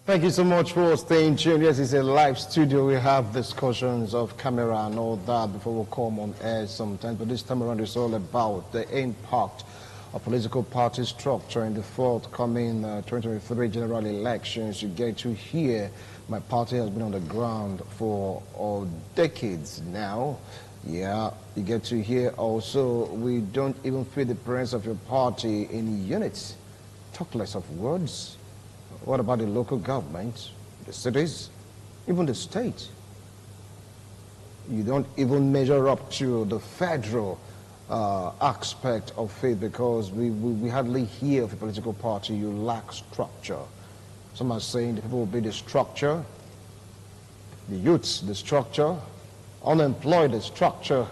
Thank you so much for staying tuned. Yes, it's a live studio. We have discussions of camera and all that before we come on air sometimes. But this time around, it's all about the impact of political party structure in the forthcoming 2023 general elections. You get to hear my party has been on the ground for decades now. Yeah, you get to hear also we don't even feel the presence of your party in units. Talk less of words. What about the local government, the cities, even the state? You don't even measure up to the federal aspect of faith because we hardly hear of a political party. You lack structure. Some are saying the people will be the structure, the youths, the structure, unemployed, the structure.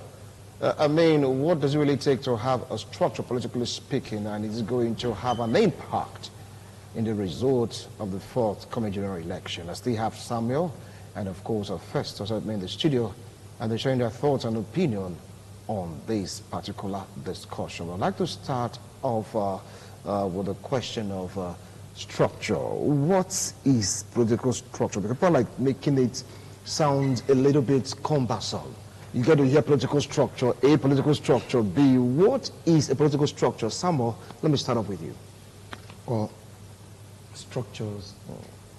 I mean, what does it really take to have a structure, politically speaking, and is it going to have an impact in the results of the forthcoming general election? I still have Samuel and, of course, our first also in the studio, and they're sharing their thoughts and opinion on this particular discussion. I'd like to start off with a question of structure. What is political structure? Because people like making it sound a little bit cumbersome. You get to hear political structure, A, political structure, B. What is a political structure? Samuel, let me start off with you. Well, structures,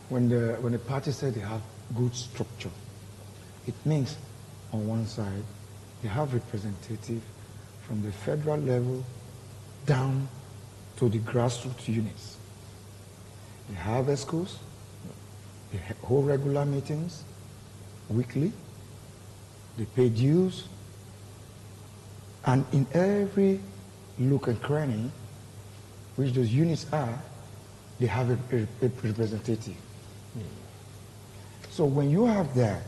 when the party said they have good structure, it means on one side they have representative from the federal level down to the grassroots units. They have ESCOs, they hold regular meetings weekly, they pay dues, and in every nook and cranny which those units are, they have a representative. So when you have that,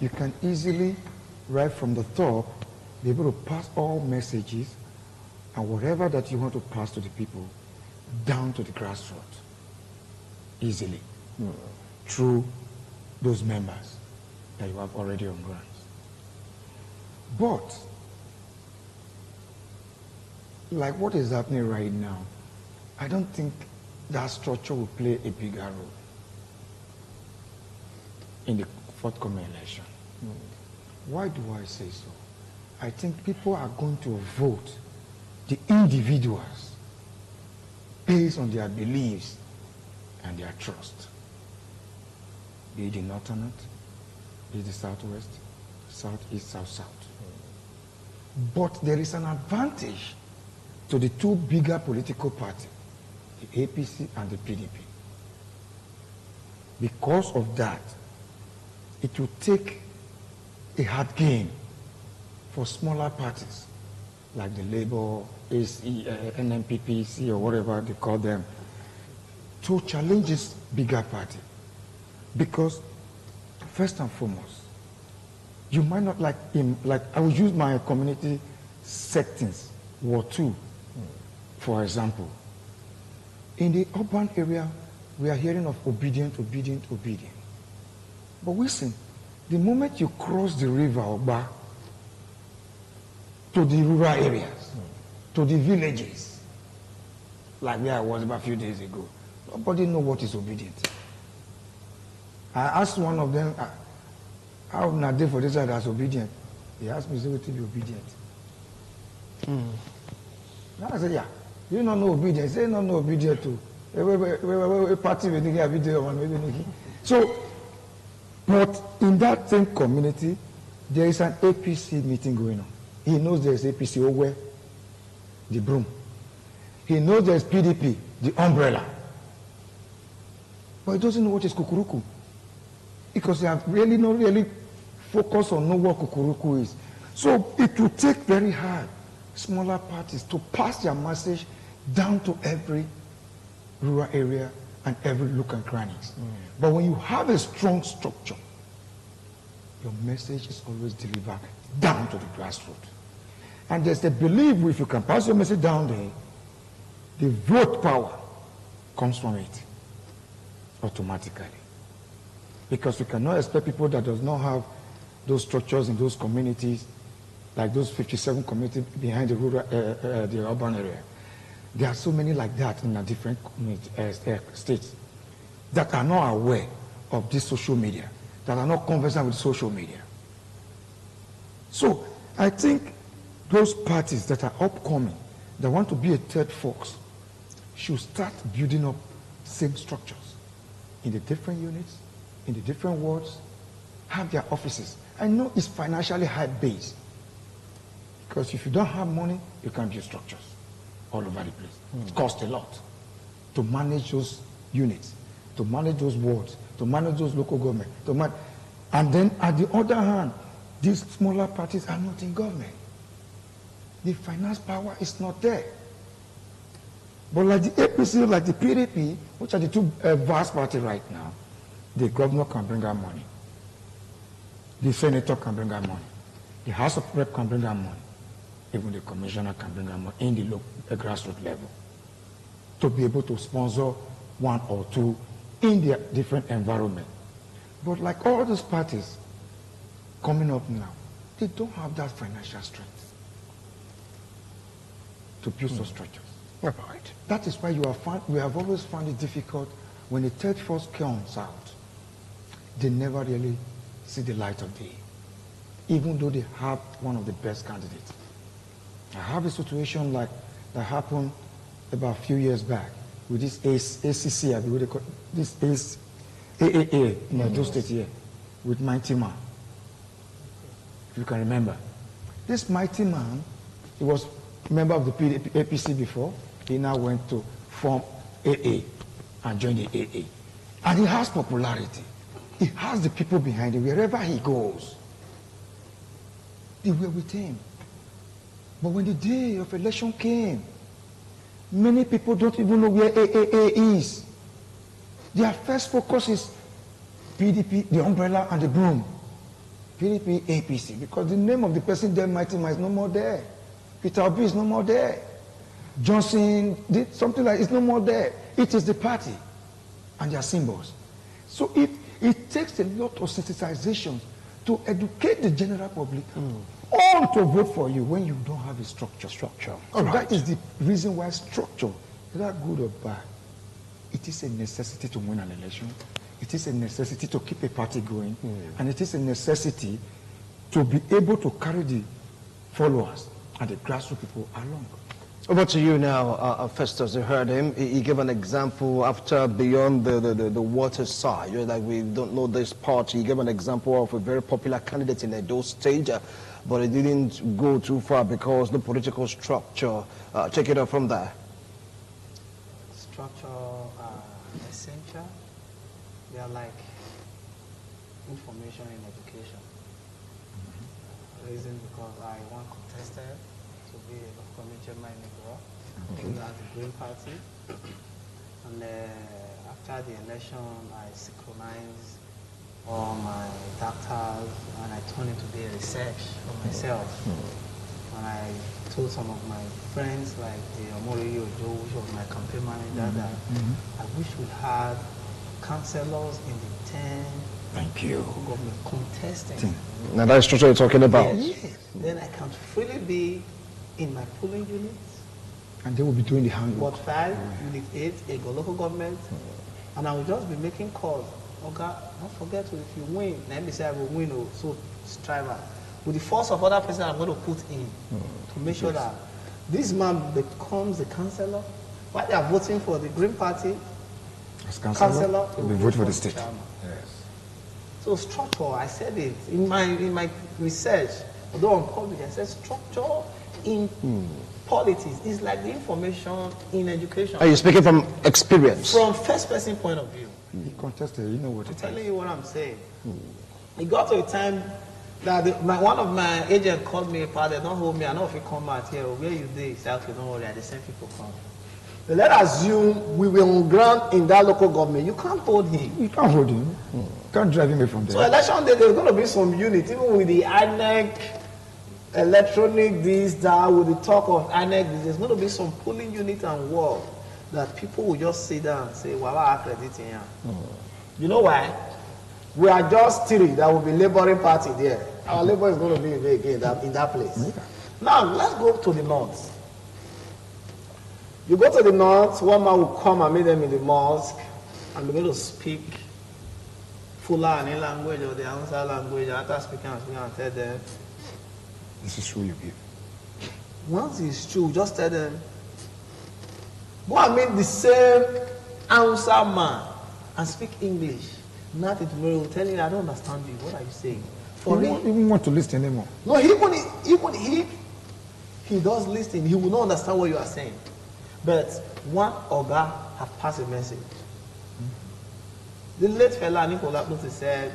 you can easily, right from the top, be able to pass all messages and whatever that you want to pass to the people down to the grassroots easily through those members that you have already on grounds. But like what is happening right now, I don't think that structure will play a bigger role in the forthcoming election. Why do I say so? I think people are going to vote the individuals based on their beliefs and their trust. Be it the northern, be it the southwest, southeast, south. But there is an advantage to the two bigger political parties, the APC and the PDP. Because of that, it will take a hard game for smaller parties like the Labour, AC, NMPPC, or whatever they call them, to challenge this bigger party. Because, first and foremost, you might not like him, like I will use my community settings, War 2, for example. In the urban area, we are hearing of obedient. But listen, the moment you cross the river Oba to the rural areas, to the villages, like where I was about a few days ago, nobody knows what is obedient. I asked one of them, how not there for this side as obedient? He asked me, so to be obedient. I said, yeah. You don't know obedience. They don't know obedience too. Party video. So, but in that same community, there is an APC meeting going on. He knows there is APC over the broom. He knows there is PDP, the umbrella. But he doesn't know what is kukuruku. Because they have really not really focused on know what kukuruku is. So it will take very hard smaller parties to pass their message down to every rural area and every nook and crannies. But when you have a strong structure, your message is always delivered down to the grassroots. And there's a belief if you can pass your message down there, the vote power comes from it automatically. Because you cannot expect people that does not have those structures in those communities, like those 57 communities behind the rural, the urban area. There are so many like that in a different states. that are not aware of this social media, that are not conversant with social media. So I think those parties that are upcoming, that want to be a third force, should start building up same structures in the different units, in the different wards, have their offices. I know it's financially high base, because if you don't have money, you can't build structures all over the place. It costs a lot to manage those units, to manage those wards, to manage those local government, and then at the other hand, these smaller parties are not in government. The finance power is not there. But like the APC, like the PDP, which are the two vast parties right now, the governor can bring out money. The senator can bring out money. The House of Rep can bring out money. Even the commissioner can bring out money in the local, grassroots level to be able to sponsor one or two in their different environment. But like all these parties coming up now, they don't have that financial strength to build those structures. Right. That is why we have always found it difficult when the third force comes out. They never really see the light of day, even though they have one of the best candidates. I have a situation like that happened about a few years back with this ACC, this AAA in Edo State here, with Mighty Man. If you can remember. This Mighty Man, he was a member of the APC before. He now went to form AA and join the AA. And he has popularity. He has the people behind him wherever he goes. They were with him. But when the day of election came, many people don't even know where AAA is. Their first focus is PDP, the umbrella, and the broom. PDP, APC, because the name of the person there, Mighty Man, is no more there. Peter Obi is no more there. Johnson did something like it's no more there. It is the party and their symbols. So it takes a lot of sensitization to educate the general public all to vote for you when you don't have a structure. So that is the reason why structure, whether good or bad, it is a necessity to win an election. It is a necessity to keep a party going. And it is a necessity to be able to carry the followers and the grassroots people along. Over to you now, Festus. You heard him. He gave an example after beyond the water side. You're like, we don't know this party. He gave an example of a very popular candidate in Edo State, but it didn't go too far because the political structure. Take it up from there. Structure essential. They are like information in education. Reason because I want contested to be a local chairman in Negro, as the Green Party. And after the election, I synchronized all my data and I turned it to be a research for myself. And I told some of my friends, like the Omori Ojo, which was my campaign manager, that I wish we had councillors in the 10 government contesting. Now that's what you're talking about. Yes. Then I can freely be in my polling units. And they will be doing the handwork. Ward 5, Unit 8, a local government. And I will just be making calls. Okay, don't forget to, if you win, let me say I will win, so strive out. With the force of other person I'm going to put in to make sure that this man becomes the councillor. While they are voting for the Green Party, as councillor, we vote for the state. Yes. So structure, I said it in my research, although on public, I said structure in politics is like the information in education. Are you speaking from experience? From first person point of view. He contested, you know what I'm telling you what I'm saying. It got to a time that one of my agents called me, "Father, don't hold me. I know if you come out here, where you do?" He said, "Okay, don't worry, I send people come." But let's assume we were on ground in that local government. You can't hold him. You can't hold him. You can't drive him away from there. So election day, there's going to be some unit, even with the INEC, electronic this, that, with the talk of INEC, there's going to be some polling unit and work that people will just sit down and say, "Wow, I credit here." You know why? We are just three that will be laboring party there. Our labor is going to be again in that place. Now, let's go to the north. You go to the north, one man will come and meet them in the mosque. and begin to speak Fulani language or the Hausa language, and after speaking and tell them, this is who you give. once it's true, just tell them, go and meet the same Hausa man and speak English. Nothing tomorrow will tell you, I don't understand you. What are you saying? For You won't even want to listen anymore. no, even if he does listen, he will not understand what you are saying. But one Oga have passed a message. The late fella Nicola Pluti said,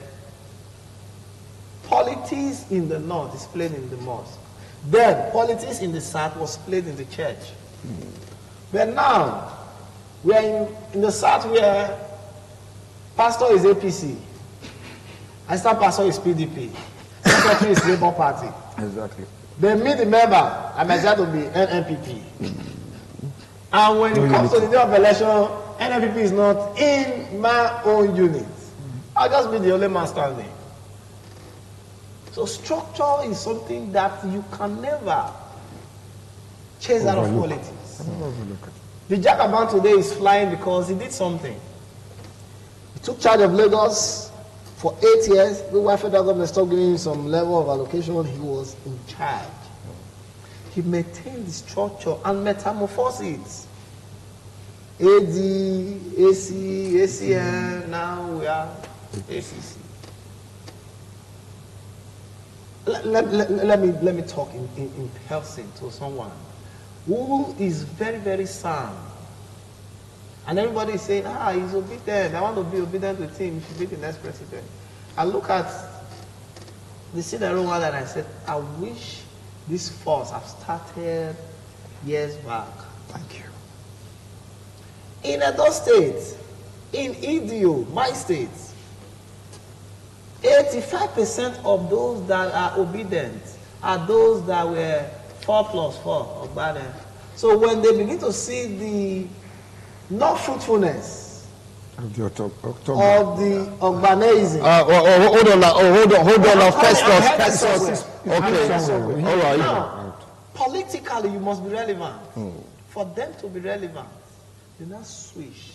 politics in the north is played in the mosque. Then politics in the south was played in the church. But now we are in the south where pastor is APC, assistant pastor is PDP, secretary is Labour Party. Exactly. They meet the member, I might have to be NNPP. And when it comes to the day of election, NNPP is not in my own unit. I'll just be the only man standing. So structure is something that you can never chase out of politics. The Jagaban today is flying because he did something. He took charge of Lagos for 8 years. The federal government stopped giving him some level of allocation. He was in charge. He maintained the structure and metamorphosed it. AD, AC, ACM, now we are ACC. Let me talk in person to someone who is very, very sound. And everybody is saying, he's obedient. I want to be obedient with him. He should be the next president. I look at the scenario one and I said, I wish this force have started years back. Thank you. In Edo State, in Idio, my state, 85% of those that are obedient are those that were 4+4 or better. So when they begin to see the not fruitfulness Of the October. of the urbanism, Hold on, Festus. Okay. All right. now, politically you must be relevant. For them to be relevant, they now switch.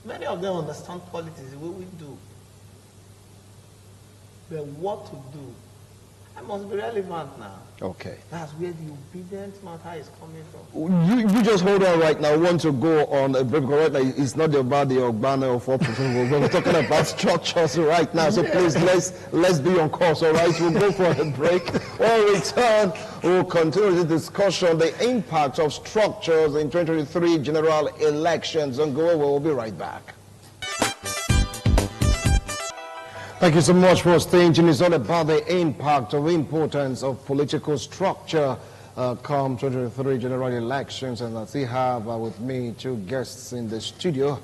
Many of them understand politics the way we do. But what to do? I must be relevant now. Okay. That's where the obedient matter is coming from. You just hold on right now. I want to go on a break because right now it's not about the Ogbana or 4%. We're talking about structures right now. So please let's be on course. All right, we'll go for a break. When we return, we'll continue the discussion, the impact of structures in 2023 general elections. And go. We'll be right back. Thank you so much for staying tuned. It's all about the impact of importance of political structure come 2023 general elections. And I still have with me two guests in the studio,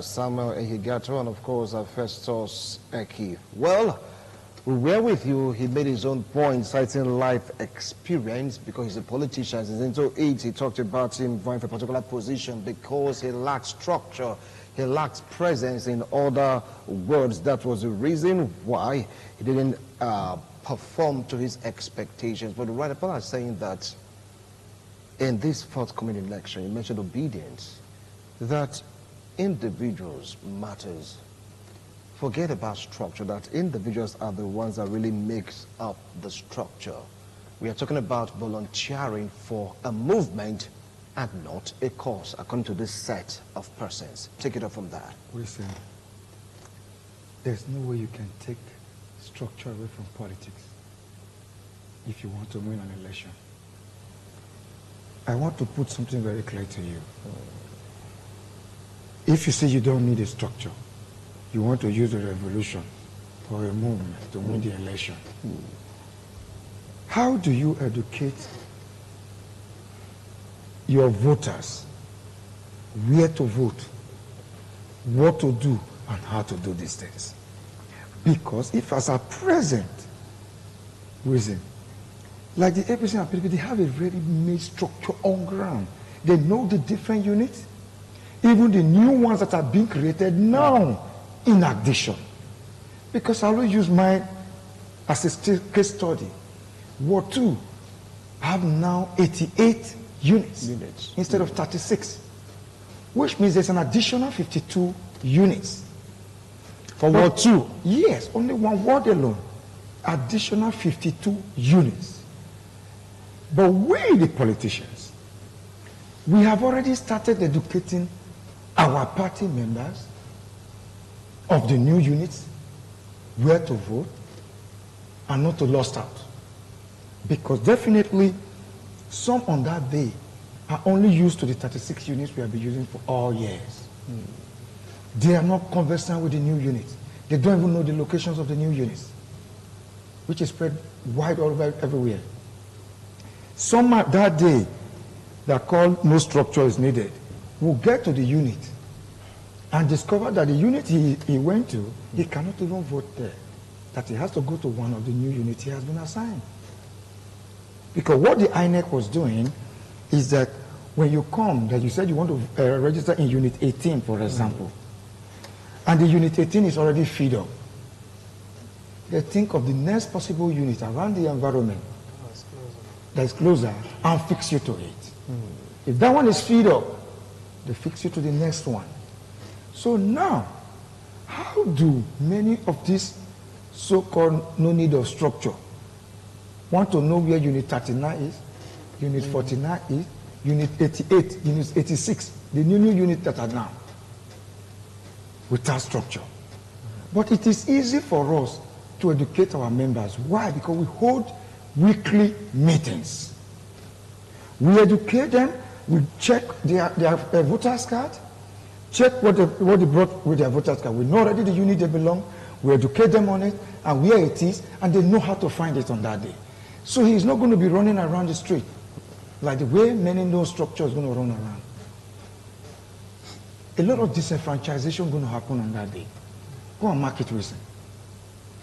Samuel Ehigato and of course Festus Eki. Well, we were with you. He made his own point, citing life experience because he's a politician. He's into it. He talked about him vying for a particular position because he lacks structure. He lacks presence. In other words, that was the reason why he didn't perform to his expectations. But the right people are saying that in this forthcoming election, you mentioned obedience, that individuals matters. Forget about structure, that individuals are the ones that really makes up the structure. We are talking about volunteering for a movement and not a cause, according to this set of persons. Take it up from that. Listen, there's no way you can take structure away from politics if you want to win an election. I want to put something very clear to you. If you say you don't need a structure, you want to use a revolution or a movement to win the election, how do you educate your voters where to vote, what to do, and how to do these things? Because if as a present reason, like the APC and PDP, they have a ready-made structure on ground. They know the different units, even the new ones that are being created now in addition. Because I will use mine as a case study. Ward 2 have now 88 units instead of 36, which means there's an additional 52 units. For Ward 2? Yes, only one ward alone. Additional 52 units. But we, the politicians, we have already started educating our party members of the new units, where to vote, and not to lost out. Because definitely, some on that day are only used to the 36 units we have been using for all years. They are not conversant with the new units. They don't even know the locations of the new units, which is spread wide all over everywhere. Some that day that called no structure is needed will get to the unit and discover that the unit he went to, he cannot even vote there. That he has to go to one of the new units he has been assigned. Because what the INEC was doing is that when you come, that you said you want to register in Unit 18, for example, and the Unit 18 is already filled up, they think of the next possible unit around the environment that is closer and fix you to it. If that one is filled up, they fix you to the next one. So now, how do many of these so-called no need of structure want to know where Unit 39 is, Unit 49 is, Unit 88, Unit 86, the new unit that are now, without structure? But it is easy for us to educate our members. Why? Because we hold weekly meetings. We educate them, we check their voter's card, check what they brought with their voter's card. We know already the unit they belong, we educate them on it, and where it is, and they know how to find it on that day. So he's not going to be running around the street like the way many no structure is going to run around. A lot of disenfranchisation going to happen on that day. Go and mark it reason.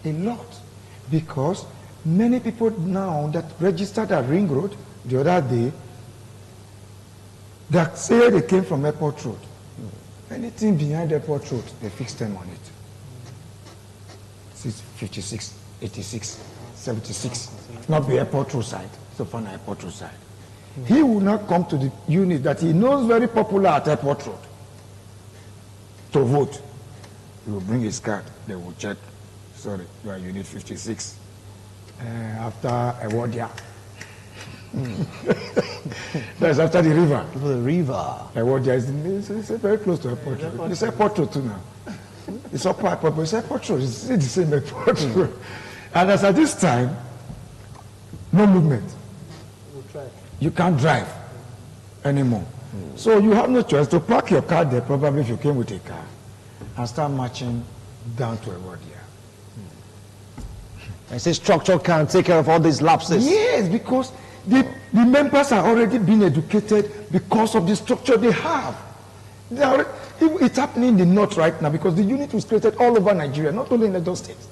A lot. Because many people now that registered at Ring Road the other day, that say they came from Airport Road. Anything behind Airport Road, they fix them on it. 56, 86, 76. Not the Airport Road side. So far, Airport Road side. He will not come to the unit that he knows very popular at Airport Road to vote. He will bring his card. They will check. Sorry, you are unit 56. After Ewodia. That's after the river. The river. Ewodia is very close to Airport Road. It's Airport Road too now. It's up Airport, but it's Airport Road. It's the same Airport Road. And as at this time, no movement. You can't drive anymore. So you have no choice to park your car there, probably if you came with a car, and start marching down to Ewodia. And say structure can take care of all these lapses. Yes, because the members are already being educated because of the structure they have. It's happening in the north right now because the unit was created all over Nigeria, not only in the states.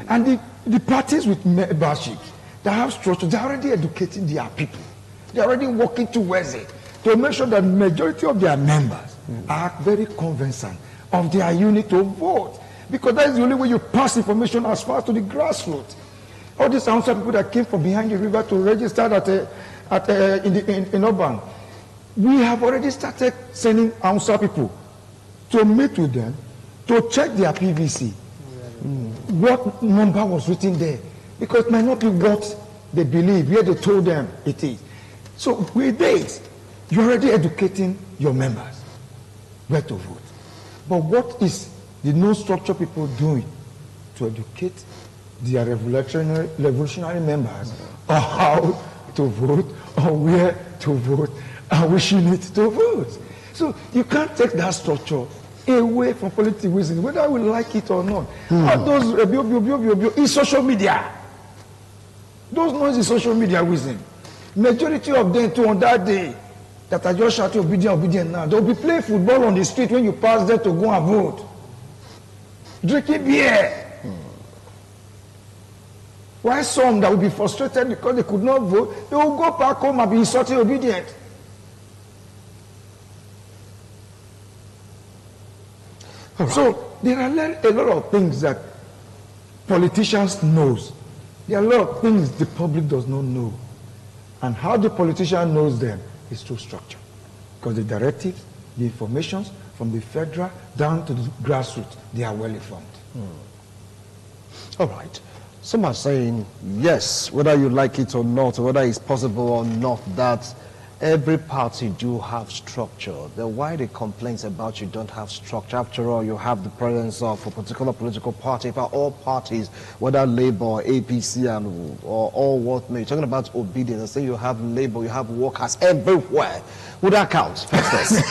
And the parties with memberships that have structure, they're already educating their people. They're already working towards it to make sure that the majority of their members are very conversant of their unit to vote. Because that is the only way you pass information as far to the grassroots. All these outside people that came from behind the river to register in Urban, we have already started sending outside people to meet with them, to check their PVC. What number was written there? Because it might not be what they believe, where they told them it is. So with this, you're already educating your members where to vote. But what is the no-structure people doing to educate their revolutionary members on how to vote, on where to vote, and which unit to vote? So you can't take that structure away from political reasons, whether we like it or not. All those is social media. Those noise is social media reason. Majority of them too on that day that are just shouting obedient now, they'll be playing football on the street when you pass there to go and vote. Drinking beer. Why some that will be frustrated because they could not vote, they will go back home and be insulting obedient. So there are a lot of things that politicians knows. There are a lot of things the public does not know. And how the politician knows them is through structure. Because the directives, the informations from the federal down to the grassroots, they are well informed. All right. Some are saying, yes, whether you like it or not, or whether it's possible or not, that every party do have structure. Then why the complaints about you don't have structure? After all, you have the presence of a particular political party. If all parties, whether Labour or APC or all what may, talking about obedience, and say you have Labour, you have workers everywhere. Would that count? First.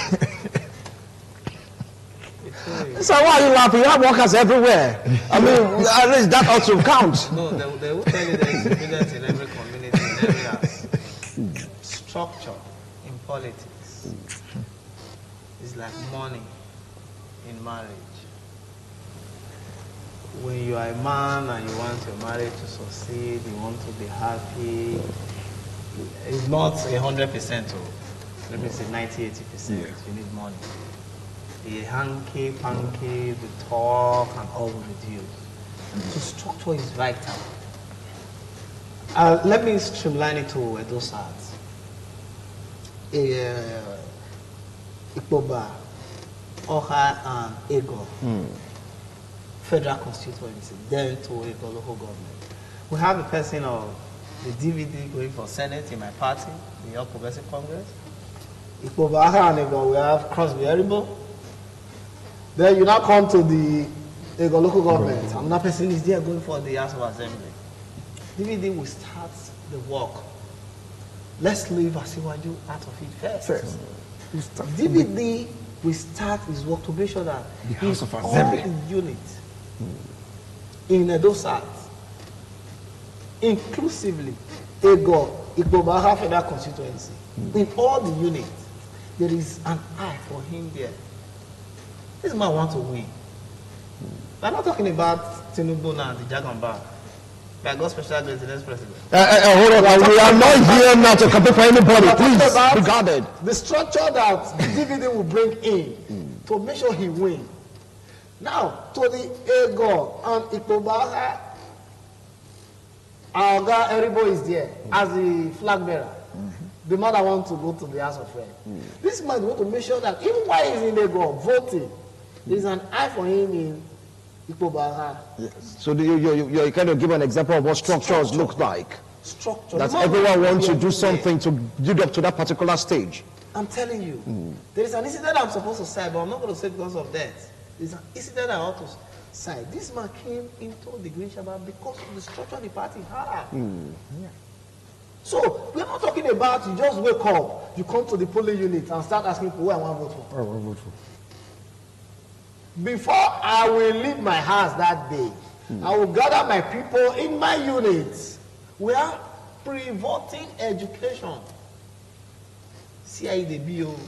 So why are you laughing? You have workers everywhere. I mean, at least that ought to count. No, they will tell you there is obedience in every community, in every house. Structure in politics is like money in marriage. When you are a man and you want your marriage to succeed, you want to be happy, it's not 100%, let me say 90-80%. You need money. The hanky, panky, the talk, and all will reduce. So structure is vital. Let me streamline it to Edo South. Ikpoba, Oha, and Ego, federal constituency, then to Ego local government. We have a person of the DVD going for Senate in my party, the All Progressive Congress. Ikpoba, Oha, and Ego, we have Crosby Eribo. Then you now come to the Ego local government. Another person is there going for the House of Assembly. DVD will start the work. Let's leave Asiwaju out of it first. DVD will start his work to make sure that the House of all Assembly the units in Edo South, inclusively Ego, Ikpoba Federal Constituency, in all the units, there is an eye for him there. This man wants to win. We're not talking about Tinubu now, the Dragon Bar. By God's special grace, the next president. Hold on, we are not here now to compete for anybody. Please, be guarded. The structure that DVD will bring in to make sure he wins. Now, to the Ego and Ikpoba, our guy Eribo is there as the flag bearer. The man that wants to go to the House of Rep. This man wants to make sure that even while he's in Ego voting, there is an eye for him in Ikpoba. Yes. So you kind of give an example of what structures look like. Structure. That everyone wants to do something to build up to that particular stage. I'm telling you, there is an incident I'm supposed to say, but I'm not going to say because of that. There's an incident I ought to say. This man came into the Green Shabbat because of the structure the party had. So we're not talking about you just wake up, you come to the polling unit and start asking for who I want to vote for. I want to vote for. Before I will leave my house that day, I will gather my people in my unit. We are pre-voting education. CIDBO.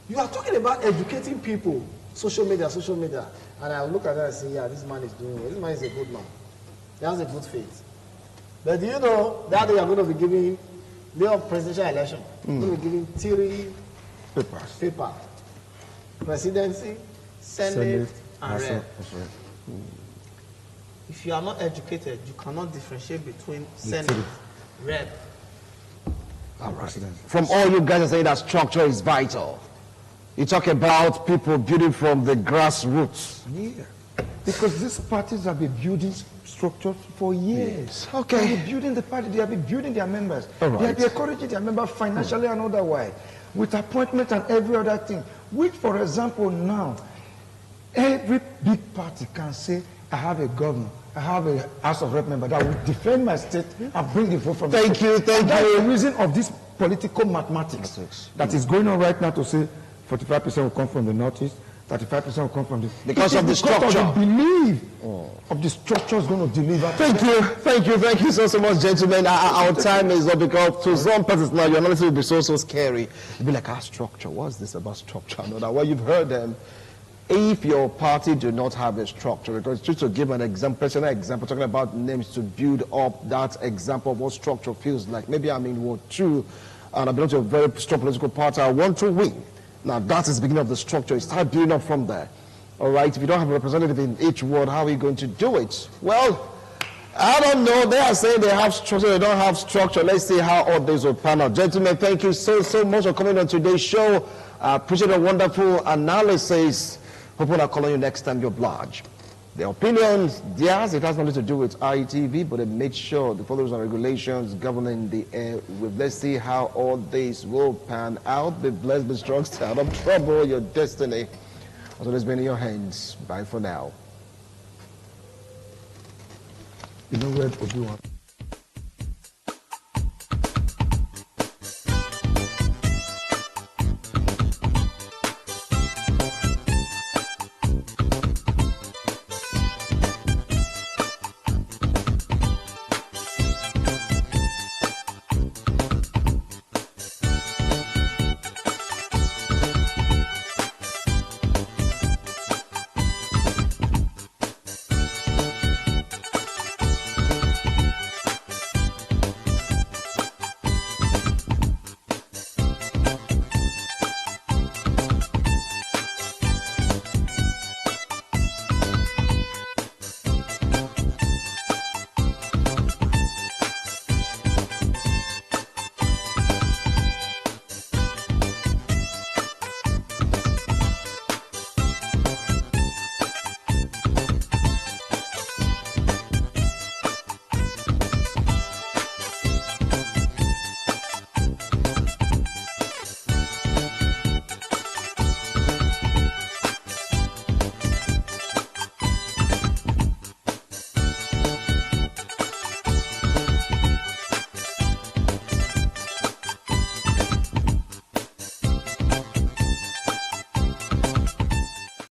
You are talking about educating people. Social media. And I look at that and say, yeah, this man is doing well. This man is a good man. He has a good faith. But do you know that they are going to be giving the presidential election? Going to be giving 3 papers. Presidency, Senate, and Rep. If you are not educated, you cannot differentiate between Senate, Rep. All right. From all you guys are saying that structure is vital. You talk about people building from the grassroots. Yeah. Because these parties have been building structures for years. Okay. They have been building the party, they have been building their members. All right. They have been encouraging their members financially and otherwise, with appointment and every other thing. Which, for example, now, every big party can say, I have a governor, I have a House of Rep member that will defend my state and bring the vote from Thank you. That's the reason of this political mathematics that is going on right now to say 45% will come from the Northeast, 35% will come from the... Because of the structure. Because of the belief of the structure is going to deliver. Thank you so much, gentlemen. Our time is up because to some persons now, your analysis will be so scary. You'll be like, structure, what's this about structure? No, that well, you've heard them. If your party do not have a structure, because just to give an example, personal example, talking about names to build up that example of what structure feels like. Maybe I'm in Ward 2 and I belong to a very strong political party. I want to win. Now that is the beginning of the structure. You start building up from there. All right, if you don't have a representative in each ward, how are you going to do it? Well, I don't know. They are saying they have structure, they don't have structure. Let's see how all this will pan out. Gentlemen, thank you so much for coming on today's show. I appreciate a wonderful analysis. Hoping I'll call on you next time you're obliged. The opinions, theirs, it has nothing to do with ITV, but it makes sure the rules and regulations governing the air. Let's see how all this will pan out. Be blessed, be strong, stay out of trouble, your destiny. So it's been in your hands. Bye for now. You know where Obi-Wan